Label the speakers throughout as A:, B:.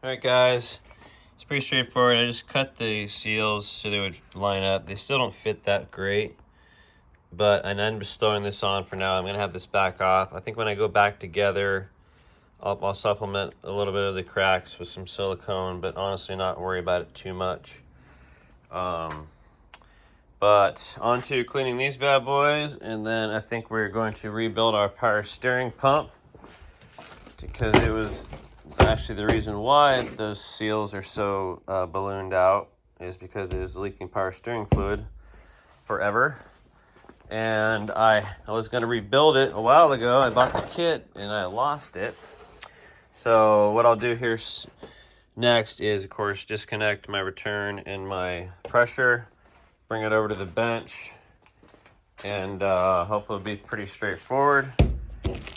A: Alright guys, it's pretty straightforward. I just cut the seals so they would line up. They still don't fit that great, but I'm just throwing this on for now. I'm going to have this back off. I think when I go back together, I'll supplement a little bit of the cracks with some silicone, but honestly not worry about it too much. But on to cleaning these bad boys, and then I think we're going to rebuild our power steering pump, because it was actually the reason why those seals are so ballooned out is because it is leaking power steering fluid forever. And I was going to rebuild it a while ago. I bought the kit and I lost it. So what I'll do here next is, of course, disconnect my return and my pressure, bring it over to the bench, and hopefully it'll be pretty straightforward.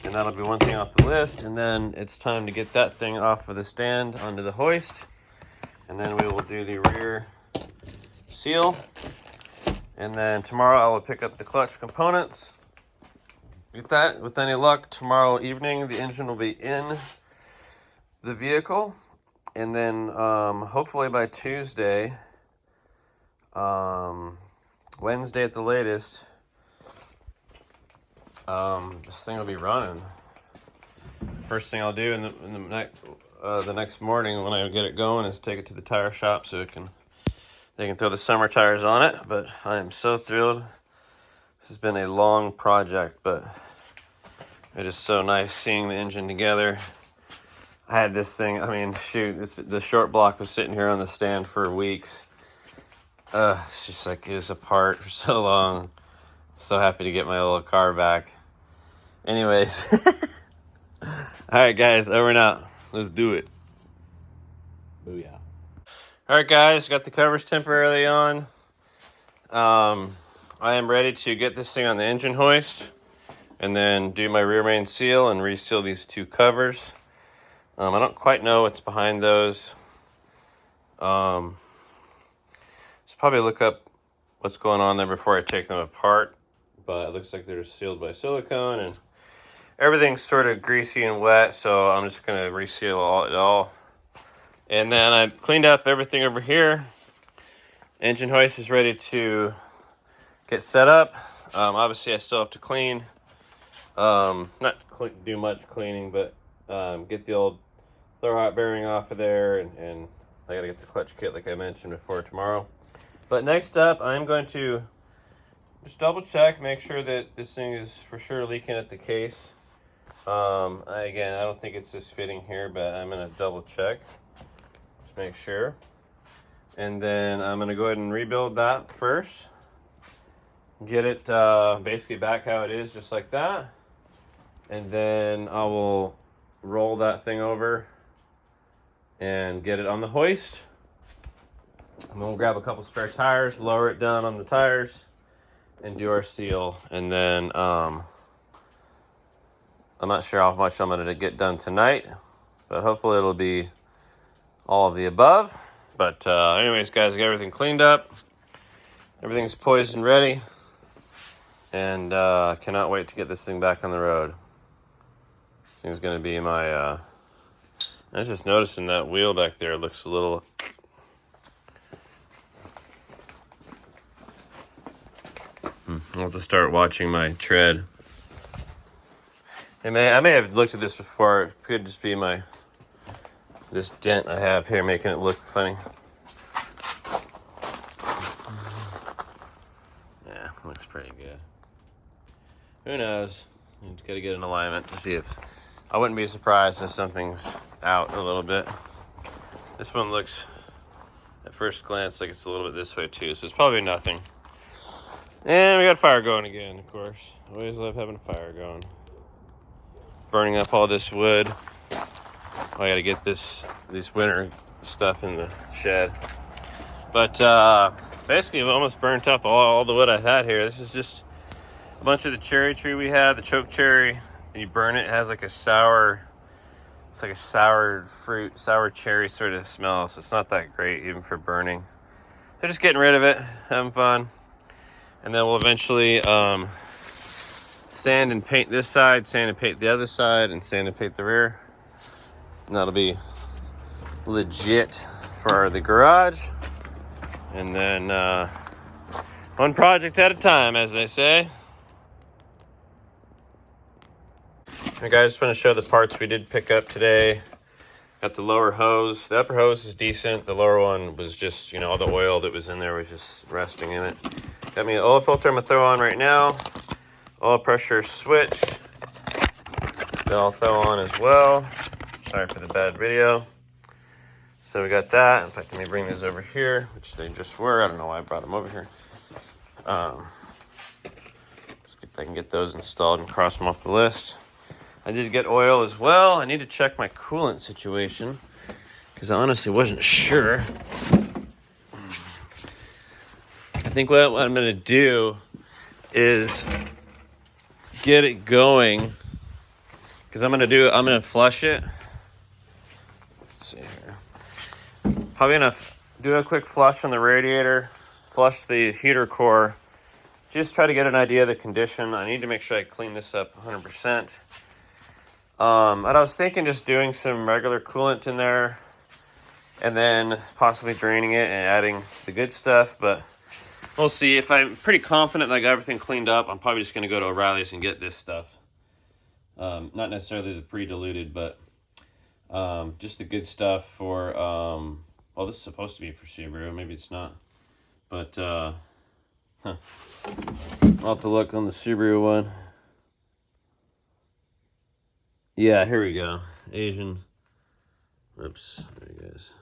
A: And that'll be one thing off the list. And then it's time to get that thing off of the stand onto the hoist. And then we will do the rear seal. And then tomorrow I will pick up the clutch components. Get that. With any luck, tomorrow evening the engine will be in the vehicle. And then hopefully by Tuesday, Wednesday at the latest, this thing will be running. First thing I'll do in the next morning when I get it going is take it to the tire shop so they can throw the summer tires on it. But I am so thrilled. This has been a long project, but it is so nice seeing the engine together. I had this thing, I mean, shoot, the short block was sitting here on the stand for weeks. It's just like it was apart for so long. So happy to get my little car back. Anyways. Alright guys, over and out. Let's do it. Booyah. Alright guys, got the covers temporarily on. I am ready to get this thing on the engine hoist and then do my rear main seal and reseal these two covers. I don't quite know what's behind those. So probably look up what's going on there before I take them apart. But it looks like they're sealed by silicone and everything's sort of greasy and wet, so I'm just going to reseal it all. And then I cleaned up everything over here. Engine hoist is ready to get set up. Obviously I still have to clean. Not do much cleaning, but get the old throw hot bearing off of there, and I got to get the clutch kit like I mentioned before tomorrow. But next up, I'm going to just double check, make sure that this thing is for sure leaking at the case. Again, I don't think it's just fitting here, but I'm going to double check. Just make sure. And then I'm going to go ahead and rebuild that first. Get it basically back how it is, just like that. And then I will roll that thing over and get it on the hoist. And then we'll grab a couple spare tires, lower it down on the tires, and do our seal. And then I'm not sure how much I'm going to get done tonight, but hopefully it'll be all of the above. But anyways guys, I got everything cleaned up, everything's poised and ready, and I cannot wait to get this thing back on the road. This thing's going to be my I was just noticing that wheel back there looks a little I'll have to start watching my tread. I may have looked at this before. It could just be this dent I have here making it look funny. Yeah, looks pretty good. Who knows? You just gotta get an alignment to see if... I wouldn't be surprised if something's out a little bit. This one looks, at first glance, like it's a little bit this way too, so it's probably nothing. And we got fire going again, of course. Always love having a fire going. Burning up all this wood. I gotta get this winter stuff in the shed. But basically, we almost burnt up all the wood I had here. This is just a bunch of the cherry tree we had, the choke cherry. And you burn it, it has like a sour, it's like a sour fruit, sour cherry sort of smell. So it's not that great even for burning. So just getting rid of it, having fun. And then we'll eventually sand and paint this side, sand and paint the other side, and sand and paint the rear. And that'll be legit for the garage. And then one project at a time, as they say. Hey guys, just want to show the parts we did pick up today. Got the lower hose. The upper hose is decent. The lower one was just, all the oil that was in there was just resting in it. Got me an oil filter I'm going to throw on right now. Oil pressure switch. That I'll throw on as well. Sorry for the bad video. So we got that. In fact, let me bring these over here, which they just were. I don't know why I brought them over here. Let's see if I can get those installed and cross them off the list. I did get oil as well. I need to check my coolant situation because I honestly wasn't sure. I think what I'm going to do is get it going because I'm going to flush it. Let's see here. Probably going to do a quick flush on the radiator, flush the heater core, just try to get an idea of the condition. I need to make sure I clean this up 100%. And I was thinking just doing some regular coolant in there and then possibly draining it and adding the good stuff, but we'll see. If I'm pretty confident that I got everything cleaned up, I'm probably just going to go to O'Reilly's and get this stuff. Not necessarily the pre-diluted, but just the good stuff for, well, this is supposed to be for Subaru. Maybe it's not. But I'll have to look on the Subaru one. Yeah, here we go. Asian. Oops. There he goes.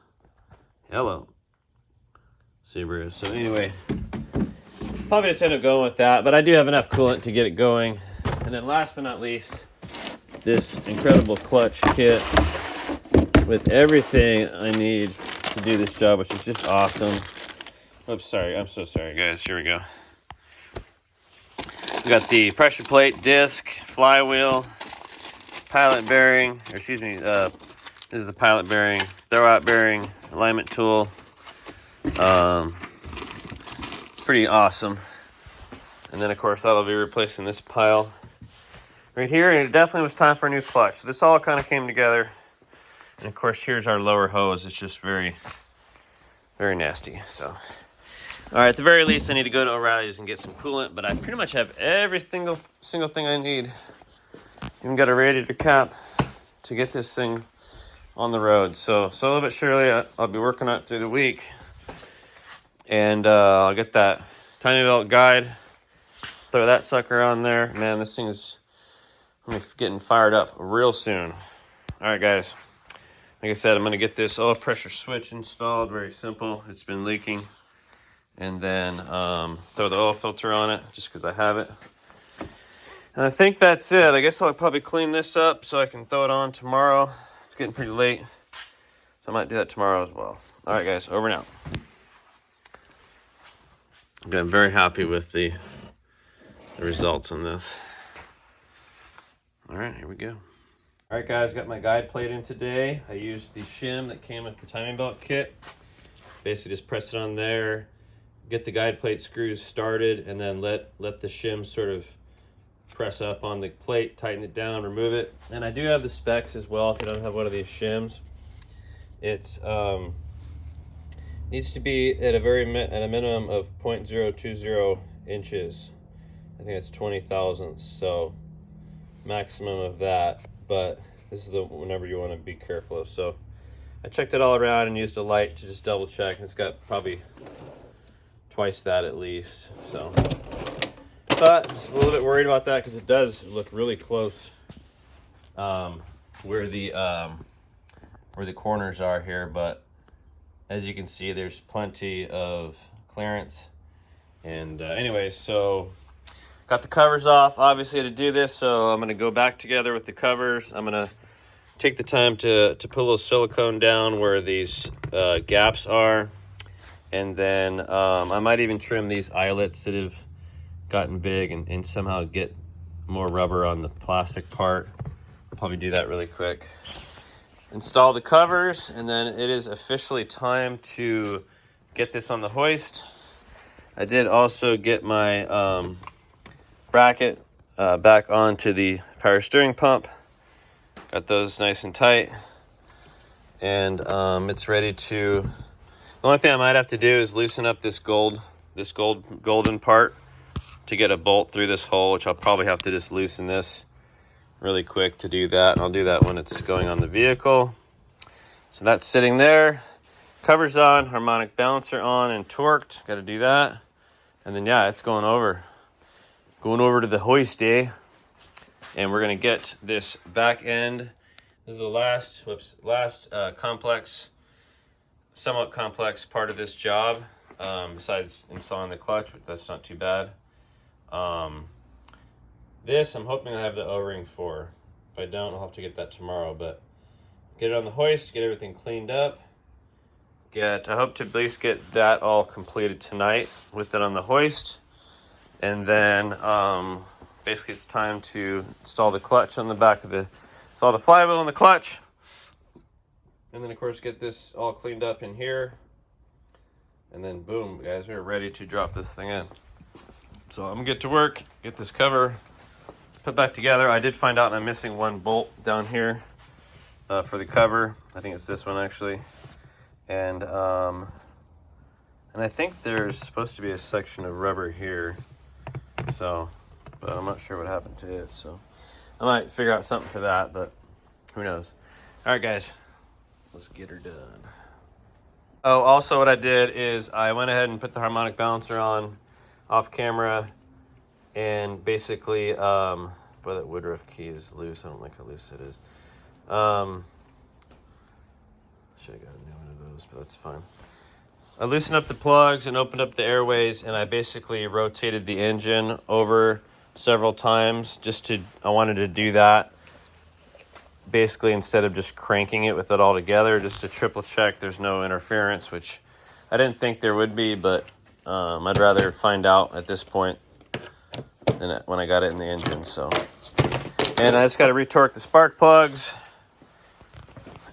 A: Hello. Subaru. So anyway, probably just end up going with that. But I do have enough coolant to get it going. And then last but not least, this incredible clutch kit with everything I need to do this job, which is just awesome. Oops, sorry. I'm so sorry, guys. Here we go. We got the pressure plate, disc, flywheel, pilot bearing, or excuse me, this is the pilot bearing, throwout bearing, alignment tool. It's pretty awesome. And then of course that'll be replacing this pile right here, and it definitely was time for a new clutch. So this all kind of came together. And of course here's our lower hose. It's just very, very nasty. So, all right, at the very least I need to go to O'Reilly's and get some coolant, but I pretty much have every single thing I need. Even got a radiator cap to get this thing on the road. So slowly but surely, I'll be working on it through the week. And I'll get that timing belt guide, throw that sucker on there. Man, this thing is getting fired up real soon. All right, guys. Like I said, I'm going to get this oil pressure switch installed. Very simple. It's been leaking. And then throw the oil filter on it just because I have it. And I think that's it. I guess I'll probably clean this up so I can throw it on tomorrow. It's getting pretty late, so I might do that tomorrow as well. All right, guys, over and out. Okay, I'm very happy with the results on this. All right, here we go. All right, guys, got my guide plate in today. I used the shim that came with the timing belt kit. Basically, just press it on there, get the guide plate screws started, and then let the shim sort of press up on the plate, tighten it down, remove it. And I do have the specs as well if you don't have one of these shims. It's needs to be at a minimum of 0.020 inches. I think it's 20 thousandths, so maximum of that, but this is the number you want to be careful of. So I checked it all around and used a light to just double check, and it's got probably twice that at least. So but I'm a little bit worried about that because it does look really close where the corners are here. But as you can see, there's plenty of clearance. And anyway, so got the covers off, obviously, to do this. So I'm going to go back together with the covers. I'm going to take the time to put a little silicone down where these gaps are. And then I might even trim these eyelets that have gotten big and somehow get more rubber on the plastic part. I'll probably do that really quick. Install the covers, and then it is officially time to get this on the hoist. I did also get my bracket back onto the power steering pump. Got those nice and tight. and it's ready to. The only thing I might have to do is loosen up this golden part to get a bolt through this hole, which I'll probably have to just loosen this really quick to do that, and I'll do that when it's going on the vehicle. So that's sitting there. Covers on, harmonic balancer on and torqued. Got to do that. And then, yeah, it's going over to the hoist, eh? And we're going to get this back end. This is the last somewhat complex part of this job, besides installing the clutch, but that's not too bad. This, I'm hoping I have the O-ring for. If I don't, I'll have to get that tomorrow, but get it on the hoist, get everything cleaned up. I hope to at least get that all completed tonight with it on the hoist. And then basically it's time to install the clutch on the back of install the flywheel on the clutch. And then of course get this all cleaned up in here. And then boom, guys, we're ready to drop this thing in. So I'm gonna get to work, get this cover put back together. I did find out I'm missing one bolt down here for the cover. I think it's this one actually. And I think there's supposed to be a section of rubber here. So, but I'm not sure what happened to it. So I might figure out something to that, but who knows. All right, guys, let's get her done. Oh, also what I did is I went ahead and put the harmonic balancer on off camera, and basically, boy, that Woodruff key is loose. I don't like how loose it is. Should have got a new one of those, but that's fine. I loosened up the plugs and opened up the airways, and I basically rotated the engine over several times. I wanted to do that basically instead of just cranking it with it all together, just to triple check there's no interference, which I didn't think there would be, but I'd rather find out at this point than when I got it in the engine. So, and I just got to retorque the spark plugs,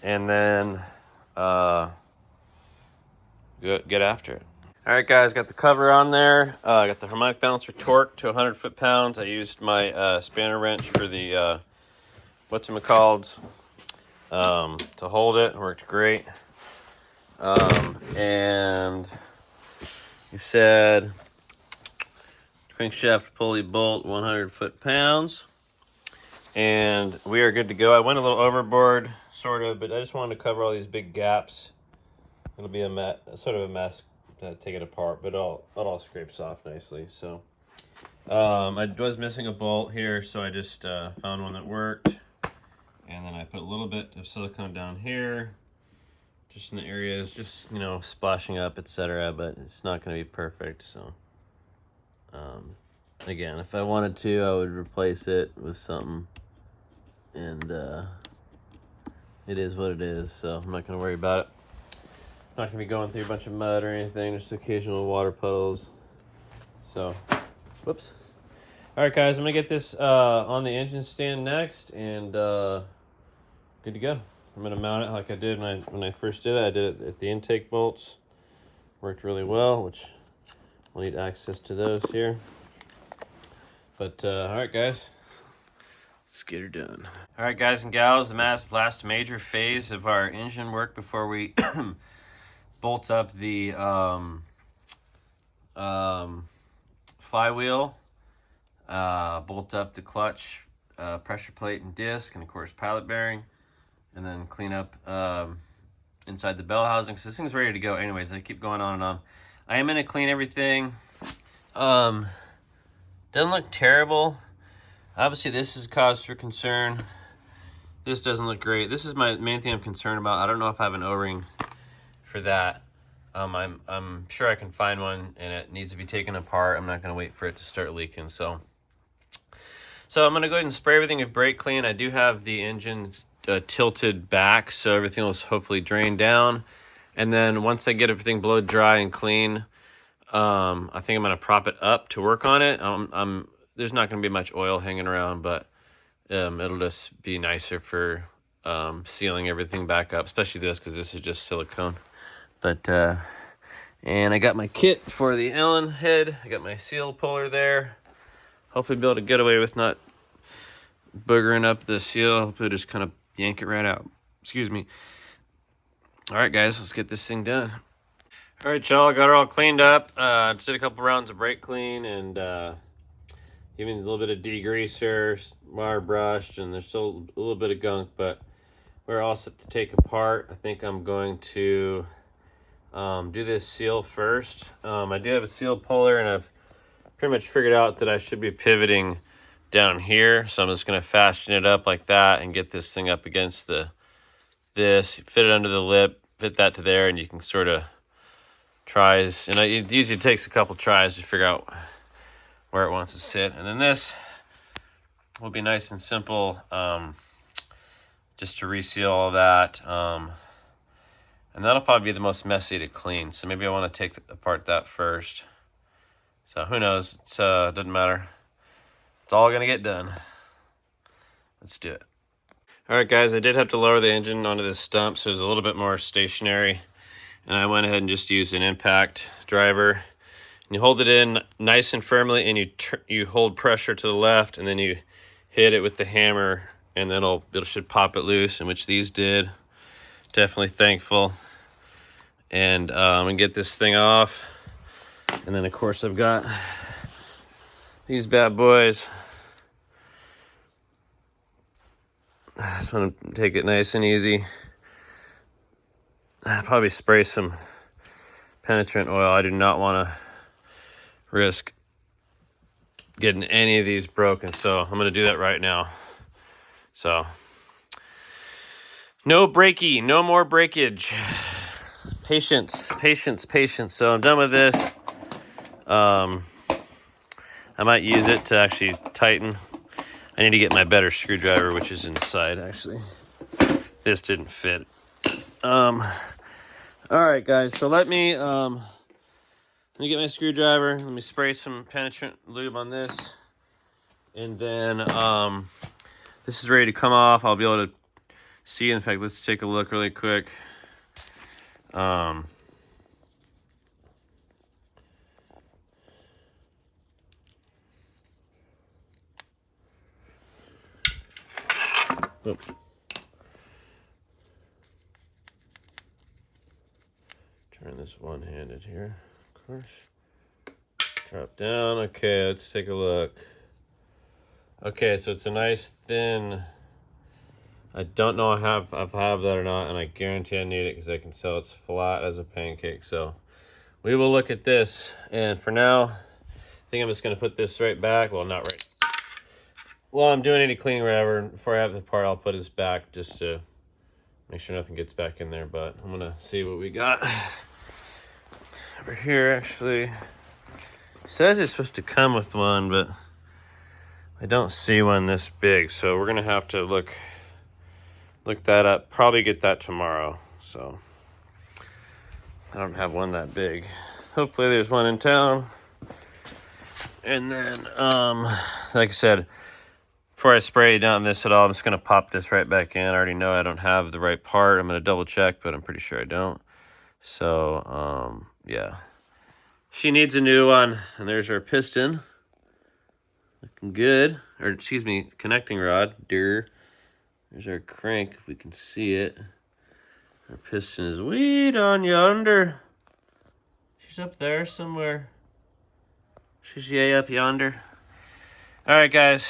A: and then get after it. All right, guys, got the cover on there. Got the harmonic balancer torqued to 100 foot-pounds. I used my spanner wrench for the whatchamacalls to hold it. It worked great. And you said crankshaft pulley bolt 100 foot-pounds, and we are good to go. I went a little overboard, sort of, but I just wanted to cover all these big gaps. It'll be sort of a mess to take it apart, but it all scrapes off nicely. So I was missing a bolt here, so I just found one that worked, and then I put a little bit of silicone down here, just in the areas, just splashing up, etc. But it's not going to be perfect. So again, if I wanted to, I would replace it with something, and it is what it is. So I'm not going to worry about it. Not gonna be going through a bunch of mud or anything, just occasional water puddles. So, whoops. All right, guys, I'm gonna get this on the engine stand next, and good to go. I'm gonna mount it like I did when I first did it. I did it at the intake bolts. Worked really well, which we'll need access to those here. But all right, guys, let's get her done. All right, guys and gals, the last major phase of our engine work before we bolt up the flywheel, bolt up the clutch, pressure plate and disc, and of course pilot bearing, and then clean up inside the bell housing. So this thing's ready to go anyways. I keep going on and on. I am going to clean everything. Doesn't look terrible. Obviously this is cause for concern. This doesn't look great. This is my main thing I'm concerned about. I don't know if I have an O-ring for that. I'm sure I can find one, and it needs to be taken apart. I'm not going to wait for it to start leaking. So I'm going to go ahead and spray everything with brake clean. I do have the engine tilted back, so everything will hopefully drain down. And then once I get everything blow dry and clean, I think I'm going to prop it up to work on it. There's not going to be much oil hanging around, but it'll just be nicer for sealing everything back up, especially this, because this is just silicone. But and I got my kit for the Allen head. I got my seal puller there. Hopefully be able to get away with not boogering up the seal. Hopefully just kind of yank it right out. Excuse me. All right, guys, let's get this thing done. All right, y'all, got her all cleaned up. Just did a couple rounds of brake clean and even a little bit of degreaser, wire brushed, and there's still a little bit of gunk, but we're all set to take apart. I think I'm going to do this seal first. I do have a seal puller, and I've pretty much figured out that I should be pivoting down here. So I'm just going to fashion it up like that and get this thing up against this, fit it under the lip, fit that to there, and you can sort of tries, and it usually takes a couple tries to figure out where it wants to sit. And then this will be nice and simple, just to reseal all that. And that'll probably be the most messy to clean. So maybe I want to take apart that first. So who knows? It doesn't matter. It's all gonna get done. Let's do it. All right, guys, I did have to lower the engine onto this stump, so it's a little bit more stationary. And I went ahead and just used an impact driver. And you hold it in nice and firmly, and you hold pressure to the left, and then you hit it with the hammer, and then it should pop it loose, and which these did. Definitely thankful. And I'm gonna get this thing off. And then of course I've got these bad boys. I just want to take it nice and easy. I'll probably spray some penetrant oil. I do not want to risk getting any of these broken, so I'm going to do that right now. So no breaky, no more breakage. Patience, patience, patience. So I'm done with this. I might use it to actually tighten. I need to get my better screwdriver, which is inside actually. This didn't fit. All right, guys. So let me get my screwdriver. Let me spray some penetrant lube on this, and then this is ready to come off. I'll be able to see. In fact, let's take a look really quick. Oops. Turn this one-handed here, of course. Drop down. Okay, let's take a look. Okay, so it's a nice thin. I don't know if I have that or not, and I guarantee I need it because I can tell it's flat as a pancake. So we will look at this, and for now, I think I'm just going to put this right back. Well, not right. While I'm doing any cleaning or whatever, before I have the part, I'll put this back just to make sure nothing gets back in there. But I'm going to see what we got. Over here, actually, it says it's supposed to come with one, but I don't see one this big, so we're gonna have to look that up. Probably get that tomorrow. So I don't have one that big. Hopefully, there's one in town. And then, like I said, before I spray down this at all, I'm just gonna pop this right back in. I already know I don't have the right part. I'm gonna double check, but I'm pretty sure I don't. So, yeah. She needs a new one. And there's our piston. Looking good. Or, excuse me, connecting rod. There's our crank, if we can see it. Our piston is way down yonder. She's up there somewhere. She's yay up yonder. All right, guys.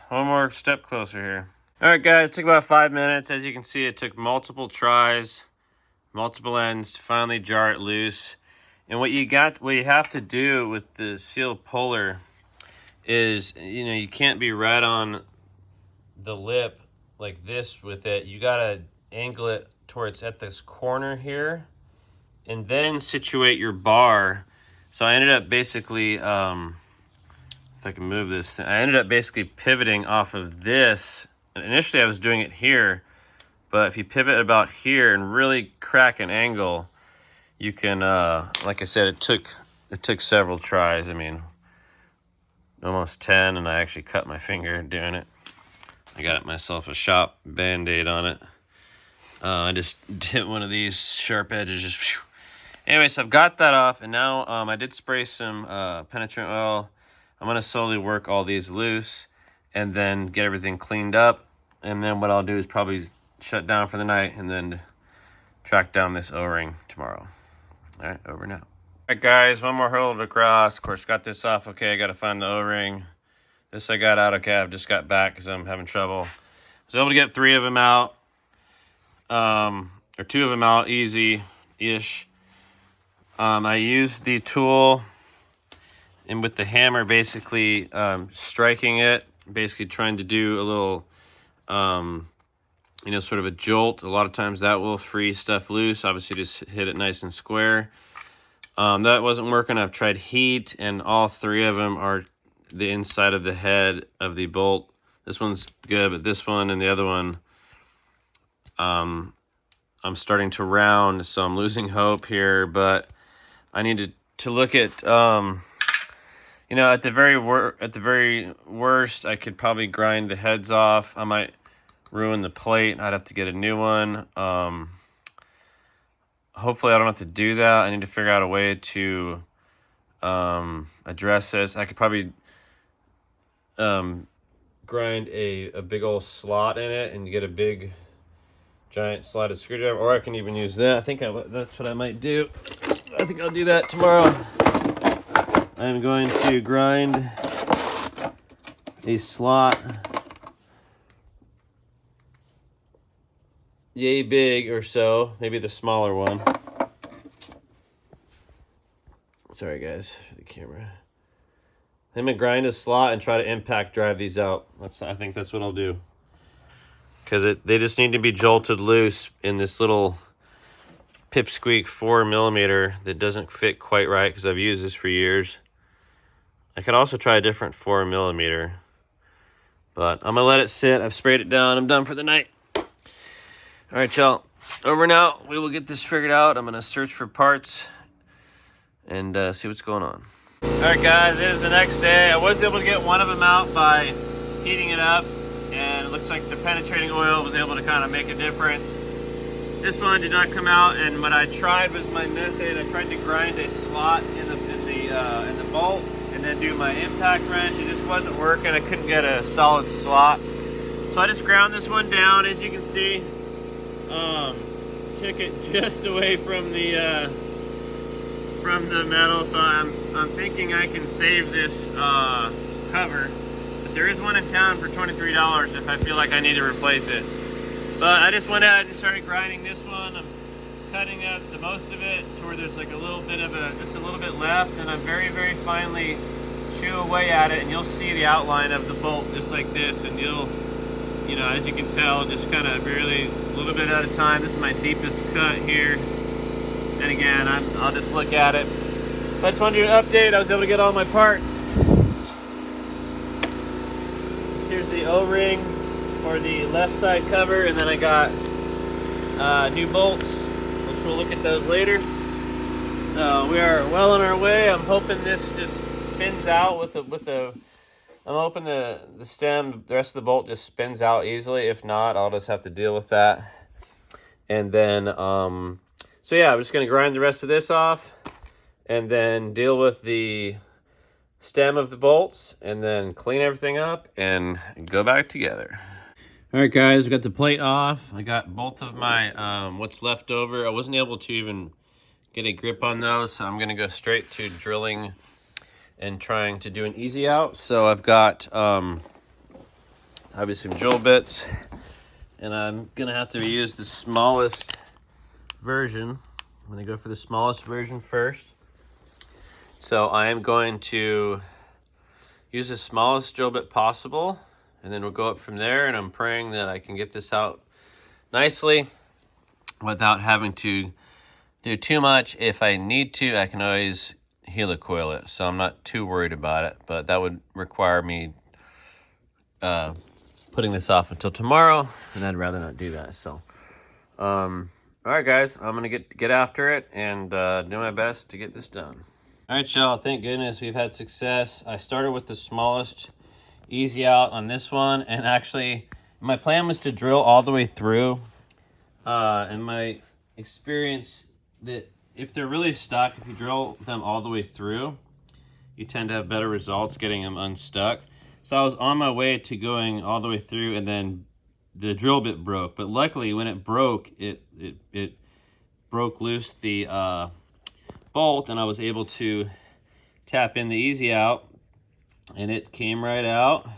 A: One more step closer here. All right, guys. It took about 5 minutes. As you can see, it took multiple tries, multiple ends to finally jar it loose. And what you have to do with the seal puller is, you can't be right on the lip like this with it. You gotta angle it towards at this corner here, and then situate your bar. So I ended up basically, if I can move this, I ended up basically pivoting off of this. And initially I was doing it here, but if you pivot about here and really crack an angle, you can, like I said, it took several tries. I mean, almost 10, and I actually cut my finger doing it. I got myself a shop Band-Aid on it. I just hit one of these sharp edges. Just whew. Anyway, so I've got that off, and now I did spray some penetrant oil. I'm going to slowly work all these loose and then get everything cleaned up. And then what I'll do is probably shut down for the night and then track down this O-ring tomorrow. All right, over now. All right, guys, one more hurdle to cross. Of course, got this off okay. I got to find the O-ring. This I got out okay. I've just got back because I'm having trouble. I was able to get 3 of them out, or 2 of them out, easy-ish. I used the tool and with the hammer, basically striking it, basically trying to do a little, you know, sort of a jolt. A lot of times that will free stuff loose. Obviously, just hit it nice and square. That wasn't working. I've tried heat, and all 3 of them are the inside of the head of the bolt. This one's good, but this one and the other one, I'm starting to round, so I'm losing hope here. But I need to look at, you know, at the very worst, I could probably grind the heads off. I might ruin the plate. I'd have to get a new one. Hopefully, I don't have to do that. I need to figure out a way to address this. I could probably grind a big old slot in it and get a big giant slotted screwdriver, or I can even use that. I think that's what I might do. I think I'll do that tomorrow. I'm going to grind a slot yay big or so, maybe the smaller one. Sorry guys for the camera. I'm gonna grind a slot and try to impact drive these out. I think that's what I'll do. Because they just need to be jolted loose in this little pipsqueak 4mm that doesn't fit quite right because I've used this for years. I could also try a different 4mm, but I'm gonna let it sit. I've sprayed it down. I'm done for the night. All right, y'all. Over now. We will get this figured out. I'm gonna search for parts and see what's going on. All right, guys. It is the next day. I was able to get one of them out by heating it up, and it looks like the penetrating oil was able to kind of make a difference. This one did not come out, and what I tried was my method. I tried to grind a slot in the bolt, and then do my impact wrench. It just wasn't working. I couldn't get a solid slot, so I just ground this one down. As you can see, took it just away from the metal. So I'm thinking I can save this cover. But there is one in town for $23 if I feel like I need to replace it. But I just went ahead and started grinding this one. I'm cutting up the most of it to where there's like a little bit of just a little bit left, and I'm very, very finely chew away at it, and you'll see the outline of the bolt just like this, and you know, as you can tell, just kind of barely, a little bit at a time. This is my deepest cut here, and again, I'll just look at it. But I just wanted to do an update. I was able to get all my parts. Here's the O-ring for the left side cover, and then I got new bolts, which we'll look at those later. So we are well on our way. I'm hoping this just spins out with the I'm hoping the stem, the rest of the bolt just spins out easily. If not, I'll just have to deal with that. And then so yeah, I'm just gonna grind the rest of this off and then deal with the stem of the bolts and then clean everything up and go back together. All right, guys, we got the plate off. I got both of my what's left over. I wasn't able to even get a grip on those, so I'm gonna go straight to drilling and trying to do an easy out. So I've got obviously some drill bits, and I'm gonna have to use the smallest version. I'm gonna go for the smallest version first. So I am going to use the smallest drill bit possible, and then we'll go up from there, and I'm praying that I can get this out nicely without having to do too much. If I need to, I can always helicoil it, so I'm not too worried about it, but that would require me putting this off until tomorrow, and I'd rather not do that. So all right, guys, I'm gonna get after it and do my best to get this done. All right, y'all, thank goodness we've had success. I started with the smallest easy out on this one, and actually my plan was to drill all the way through, and my experience that if they're really stuck, if you drill them all the way through, you tend to have better results getting them unstuck. So I was on my way to going all the way through, and then the drill bit broke. But luckily, when it broke, it broke loose the bolt, and I was able to tap in the easy out, and it came right out.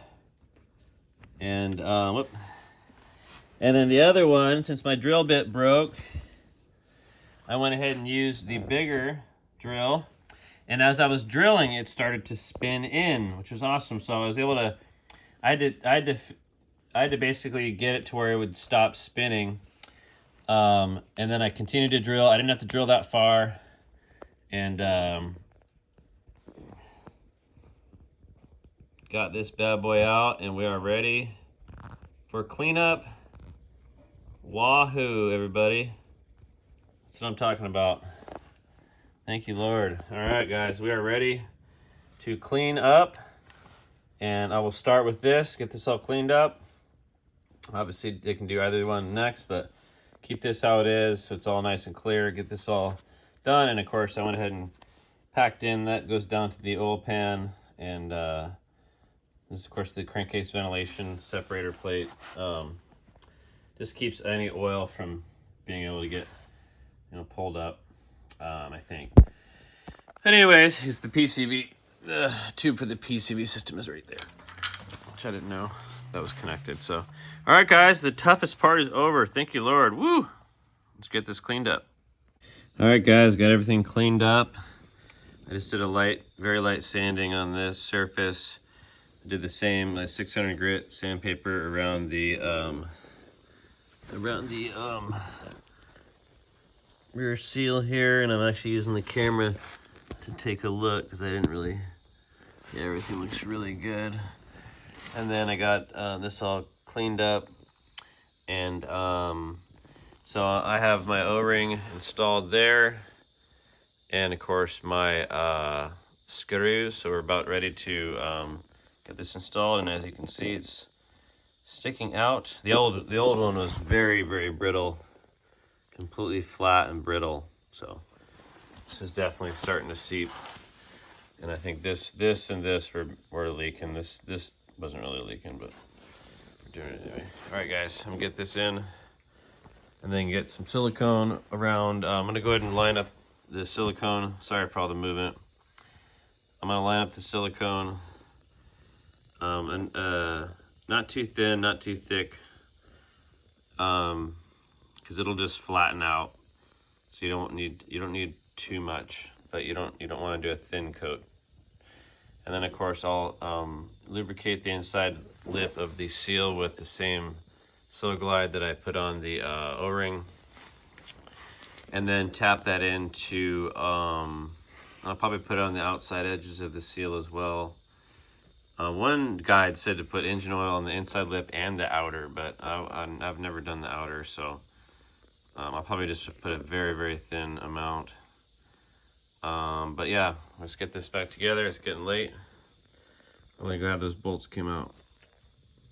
A: And whoop. And then the other one, since my drill bit broke, I went ahead and used the bigger drill. And as I was drilling, it started to spin in, which was awesome. So I was able to, I had to basically get it to where it would stop spinning. And then I continued to drill. I didn't have to drill that far. And got this bad boy out, and we are ready for cleanup. Wahoo, everybody. That's what I'm talking about. Thank you, Lord. All right, guys, we are ready to clean up. And I will start with this, get this all cleaned up. Obviously, they can do either one next, but keep this how it is so it's all nice and clear. Get this all done. And, of course, I went ahead and packed in. That goes down to the oil pan. And this is, of course, the crankcase ventilation separator plate. Just keeps any oil from being able to get, pulled up, I think. Anyways, here's the PCV. The tube for the PCV system is right there, which I didn't know that was connected. So, all right, guys, the toughest part is over. Thank you, Lord. Woo! Let's get this cleaned up. All right, guys, got everything cleaned up. I just did a very light sanding on this surface. I did the same 600 grit sandpaper around the rear seal here, and I'm actually using the camera to take a look because I didn't really. Yeah, everything looks really good. And then I got this all cleaned up, and so I have my O-ring installed there, and of course my screws. So we're about ready to get this installed, and as you can see, it's sticking out. The old one was very, very brittle, completely flat and brittle. So this is definitely starting to seep. And I think this and this were leaking. This wasn't really leaking, but we're doing it anyway. All right, guys, I'm gonna get this in, and then get some silicone around. I'm gonna go ahead and line up the silicone. Sorry for all the movement. I'm gonna line up the silicone, and not too thin, not too thick, because it'll just flatten out. So you don't need too much, but you don't want to do a thin coat. And then, of course, I'll lubricate the inside lip of the seal with the same Silglide that I put on the O-ring, and then tap that into. I'll probably put it on the outside edges of the seal as well. One guide said to put engine oil on the inside lip and the outer, but I've never done the outer, so I'll probably just put a very, very thin amount. But yeah, let's get this back together. It's getting late. I'm gonna grab those bolts came out.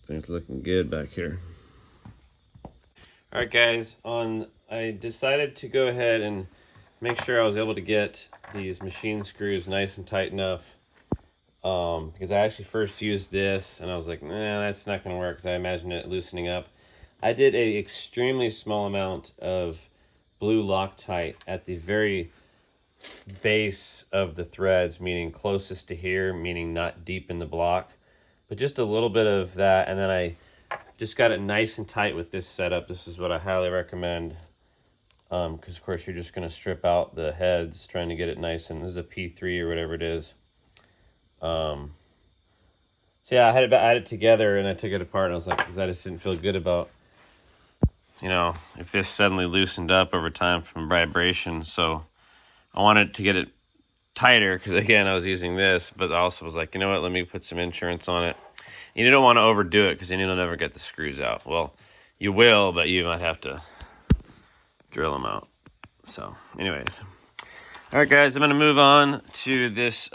A: Things looking good back here. All right, guys. I decided to go ahead and make sure I was able to get these machine screws nice and tight enough. Because I actually first used this, and I was like, nah, that's not gonna work because I imagined it loosening up. I did a extremely small amount of blue Loctite at the very base of the threads, meaning closest to here, meaning not deep in the block, but just a little bit of that. And then I just got it nice and tight with this setup. This is what I highly recommend, because of course you're just going to strip out the heads trying to get it nice, and this is a P3 or whatever it is. So yeah, I had it together, and I took it apart, and I was like, because I just didn't feel good about, if this suddenly loosened up over time from vibration. So I wanted to get it tighter because, again, I was using this, but I also was like, you know what, let me put some insurance on it. And you don't want to overdo it because then you'll never get the screws out. Well, you will, but you might have to drill them out. So anyways. All right, guys, I'm going to move on to this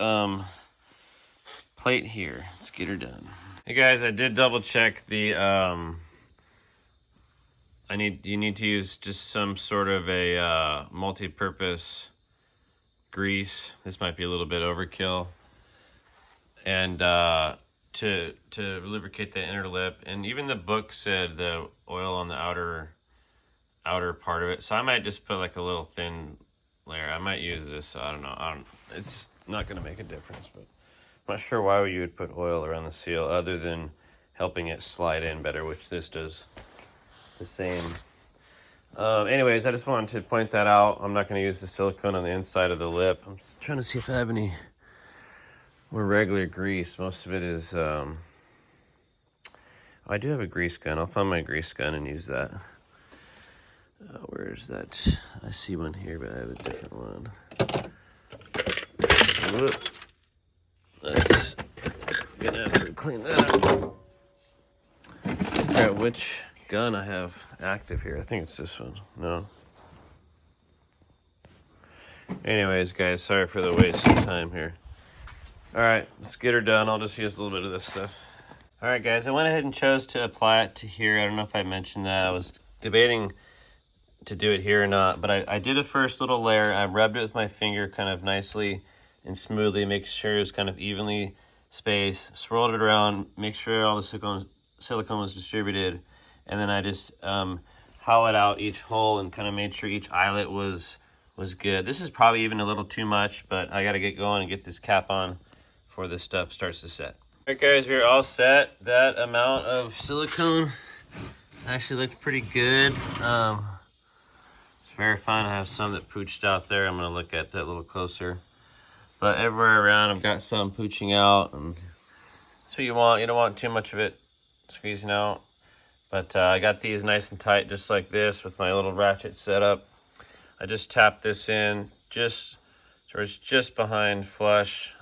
A: plate here. Let's get her done. Hey, guys, I did double check the... you need to use just some sort of a multi-purpose grease. This might be a little bit overkill. And to lubricate the inner lip. And even the book said the oil on the outer outer part of it. So I might just put like a little thin layer. I might use this. I don't know. It's not going to make a difference, but I'm not sure why you would put oil around the seal other than helping it slide in better, which this does the same. Anyways, I just wanted to point that out. I'm not going to use the silicone on the inside of the lip. I'm just trying to see if I have any more regular grease. Most of it is, I do have a grease gun. I'll find my grease gun and use that. Where is that? I see one here, but I have a different one. Whoop. Let's gonna have to clean that up. Figure out which gun I have active here. I think it's this one. No. Anyways, guys, sorry for the waste of time here. All right, let's get her done. I'll just use a little bit of this stuff. All right, guys, I went ahead and chose to apply it to here. I don't know if I mentioned that. I was debating to do it here or not, but I did a first little layer. I rubbed it with my finger kind of nicely and smoothly, make sure it was kind of evenly spaced, swirled it around, make sure all the silicone was distributed, and then I just hollowed out each hole and kind of made sure each eyelet was good. This is probably even a little too much, but I got to get going and get this cap on before this stuff starts to set. All right, guys, we're all set. That amount of silicone actually looked pretty good. It's very fine. I have some that pooched out there. I'm going to look at that a little closer. But everywhere around, I've got some pooching out, and that's what you want. You don't want too much of it squeezing out. But I got these nice and tight, just like this, with my little ratchet setup. I just tapped this in, just so it's just behind flush.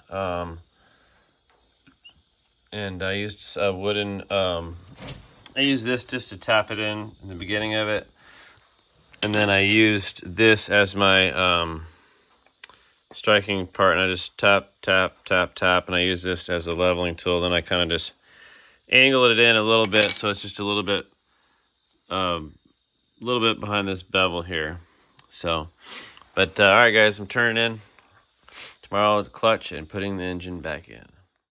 A: And I used a wooden. I used this just to tap it in the beginning of it, and then I used this as my striking part, and I just tap, tap, tap, tap, and I use this as a leveling tool. Then I kind of just angled it in a little bit, so it's just a little bit behind this bevel here. So, but all right, guys, I'm turning in tomorrow, clutch and putting the engine back in.